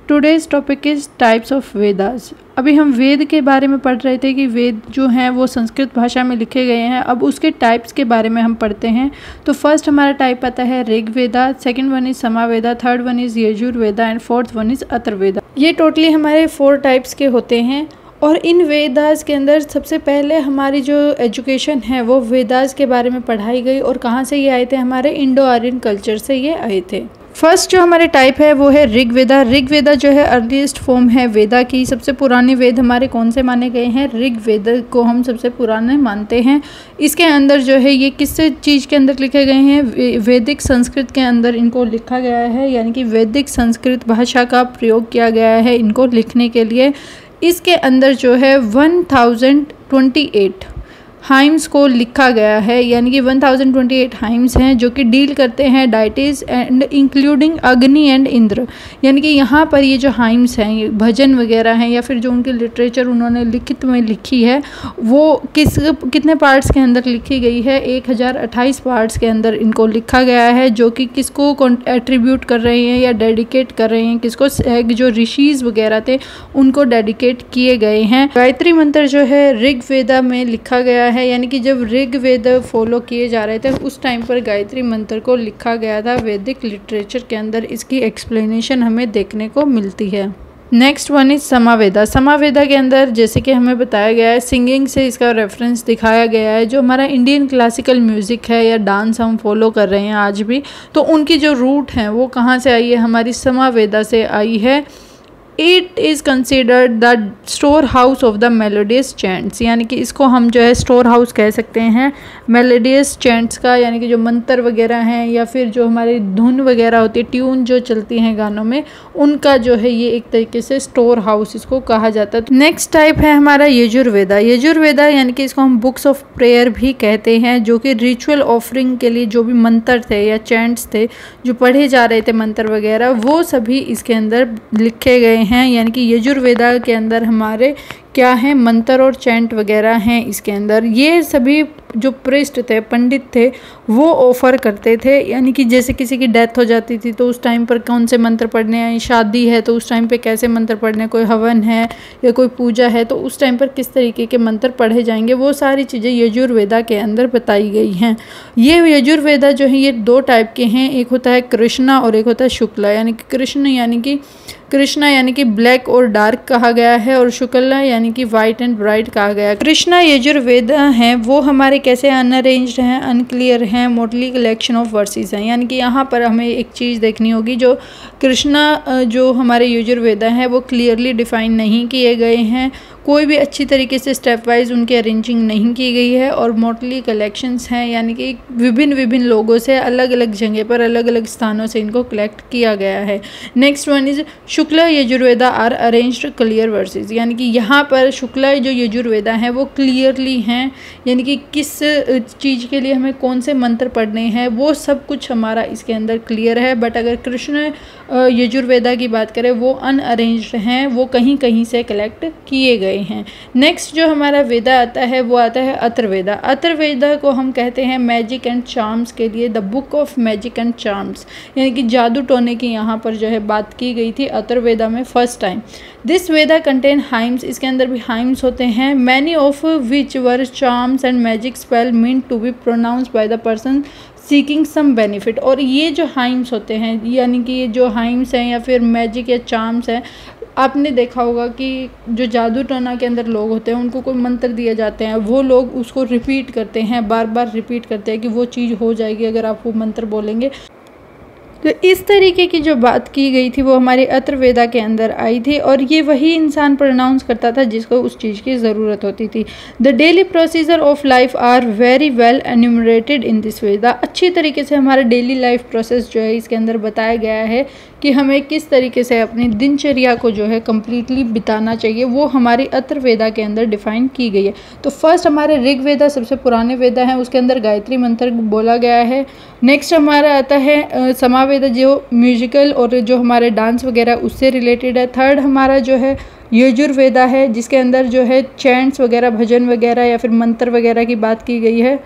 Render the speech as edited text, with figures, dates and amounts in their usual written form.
Today's topic is types of Vedas. अभी हम वेद के बारे में पढ़ रहे थे कि वेद जो हैं वो संस्कृत भाषा में लिखे गए हैं। अब उसके टाइप्स के बारे में हम पढ़ते हैं। तो फर्स्ट हमारा टाइप आता है Rigveda, second one is Samaveda, third one is Yajurveda and fourth one is Atharvaveda. ये टोटली हमारे 4 टाइप्स के होते हैं। और इन वेदास के अंदर सबसे पहले हमारी जो एजुकेशन है वो वेदास के बारे में पढ़ाई गई। और कहाँ से ये आए थे? हमारे इंडो आर्यन कल्चर से ये आए थे। फर्स्ट जो हमारे टाइप है वो है ऋग्वेदा। ऋग्वेदा जो है अर्लीस्ट फॉर्म है वेदा की। सबसे पुराने वेद हमारे कौन से माने गए हैं? ऋग्वेद को हम सबसे पुराने मानते हैं। इसके अंदर जो है ये किस चीज़ के अंदर लिखे गए हैं? वैदिक संस्कृत के अंदर इनको लिखा गया है, यानी कि वैदिक संस्कृत भाषा का प्रयोग किया गया है इनको लिखने के लिए। इसके अंदर जो है 1028 हाइम्स को लिखा गया है, यानी कि 1028 हाइम्स हैं जो कि डील करते हैं डाइटिस एंड इंक्लूडिंग अग्नि एंड इंद्र। यानी कि यहाँ पर ये जो हाइम्स हैं, ये भजन वगैरह हैं या फिर जो उनकी लिटरेचर उन्होंने लिखित में लिखी है वो कितने पार्ट्स के अंदर लिखी गई है? 1028 पार्ट्स के अंदर इनको लिखा गया है, जो कि किसको एट्रीब्यूट कर रहे हैं या डेडिकेट कर रहे हैं? किसको? जो ऋषिज़ वगैरह थे उनको डेडिकेट किए गए हैं। गायत्री मंत्र जो है ऋग्वेदा में लिखा गया है, यानी कि जब ऋग्वेद फॉलो किए जा रहे थे उस टाइम पर गायत्री मंत्र को लिखा गया था वैदिक लिटरेचर के अंदर। इसकी एक्सप्लेनेशन हमें देखने को मिलती है। Next one is Samaveda. Samaveda के अंदर जैसे कि हमें बताया गया है, सिंगिंग से इसका रेफरेंस दिखाया गया है। जो हमारा इंडियन क्लासिकल म्यूज़िक है या डांस हम फॉलो कर रहे हैं आज भी, तो उनकी जो रूट है वो कहाँ से आई है? हमारी समावेदा से आई है। It is considered the store house of the melodious chants, यानी कि इसको हम जो है स्टोर हाउस कह सकते हैं मेलोडियस चैंट्स का, यानी कि जो मंत्र वगैरह हैं या फिर जो हमारी धुन वगैरह होती है, ट्यून जो चलती हैं गानों में, उनका जो है ये एक तरीके से स्टोर हाउस इसको कहा जाता है। नेक्स्ट टाइप है हमारा यजुर्वेदा। यजुर्वेदा यानी कि इसको हम बुक्स ऑफ प्रेयर भी कहते हैं, जो कि रिचुअल ऑफरिंग के लिए जो भी मंत्र थे या चैंट्स थे जो पढ़े जा रहे थे मंत्र वगैरह, वो सभी इसके अंदर लिखे गए हैं। यानी कि यजुर्वेदा के अंदर हमारे क्या है? मंत्र और चैंट वगैरह हैं इसके अंदर। ये सभी जो प्रिस्ट थे, पंडित थे, वो ऑफ़र करते थे, यानी कि जैसे किसी की डेथ हो जाती थी तो उस टाइम पर कौन से मंत्र पढ़ने हैं, शादी है तो उस टाइम पे कैसे मंत्र पढ़ने हैं, कोई हवन है या कोई पूजा है तो उस टाइम पर किस तरीके के मंत्र पढ़े जाएंगे, वो सारी चीज़ें यजुर्वेदा के अंदर बताई गई हैं। ये यजुर्वेदा जो है ये 2 टाइप के हैं, एक होता है कृष्णा और एक होता है शुक्ला। यानी कि कृष्णा यानी कि ब्लैक और डार्क कहा गया है, और शुक्ला यानी कि वाइट एंड ब्राइट कहा गया है। कृष्णा यजुर्वेदा हैं वो हमारे कैसे अनअरेंज्ड हैं, अनक्लियर हैं, मोटली कलेक्शन ऑफ वर्सेस हैं। यानी कि यहाँ पर हमें एक चीज़ देखनी होगी, जो कृष्णा जो हमारे यजुर्वेदा हैं वो क्लियरली डिफाइन नहीं किए गए हैं, कोई भी अच्छी तरीके से स्टेप वाइज उनकी अरेंजिंग नहीं की गई है, और मोटली कलेक्शंस हैं, यानी कि विभिन्न लोगों से अलग अलग जगह पर अलग अलग स्थानों से इनको कलेक्ट किया गया है। Next one is Shukla Yajurveda are arranged clear verses. यानी कि यहाँ पर शुक्ला जो यजुर्वेदा हैं वो क्लियरली हैं, यानी कि किस चीज़ के लिए हमें कौन से मंत्र पढ़ने हैं वो सब कुछ हमारा इसके अंदर क्लियर है। बट अगर कृष्ण यजुर्वेदा की बात करें वो अनअरेंज्ड हैं, वो कहीं कहीं से कलेक्ट किए गए हैं। नेक्स्ट जो हमारा वेदा आता है वो आता है अथर्ववेदा। अथर्ववेदा को हम कहते हैं मैजिक एंड चार्म्स के लिए the book of magic and charms, यानी कि जादू टोने की यहाँ पर जो है बात की गई थी अथर्ववेदा में first time. This Veda contain hymns, इसके अंदर भी हाइम्स होते हैं, many of which were charms and magic spell meant to be pronounced by the person seeking some benefit. और ये जो हाइम्स होते हैं, यानी कि ये जो हाइम्स हैं या फिर मैजिक या चार्म्स हैं, आपने देखा होगा कि जो जादू टोना के अंदर लोग होते हैं उनको कोई मंत्र दिए जाते हैं, वो लोग उसको रिपीट करते हैं, बार बार रिपीट करते हैं कि वो चीज़ हो जाएगी अगर आप वो मंत्र बोलेंगे। तो इस तरीके की जो बात की गई थी वो हमारे अथर्ववेदा के अंदर आई थी, और ये वही इंसान प्रोनाउंस करता था जिसको उस चीज़ की ज़रूरत होती थी। The daily procedure of life are very well enumerated in this Veda. अच्छी तरीके से हमारा डेली लाइफ प्रोसेस जो है इसके अंदर बताया गया है कि हमें किस तरीके से अपनी दिनचर्या को जो है कम्प्लीटली बिताना चाहिए, वो हमारी अथर्ववेदा के अंदर डिफाइन की गई है। तो फर्स्ट हमारे ऋग्वेदा सबसे पुराने वेदा हैं, उसके अंदर गायत्री मंत्र बोला गया है। नेक्स्ट हमारा आता है समावेदा जो म्यूजिकल और जो हमारे डांस वगैरह उससे रिलेटेड है। थर्ड हमारा जो है यजुर्वेदा है जिसके अंदर जो है चैंट्स वगैरह, भजन वगैरह या फिर मंत्र वगैरह की बात की गई है।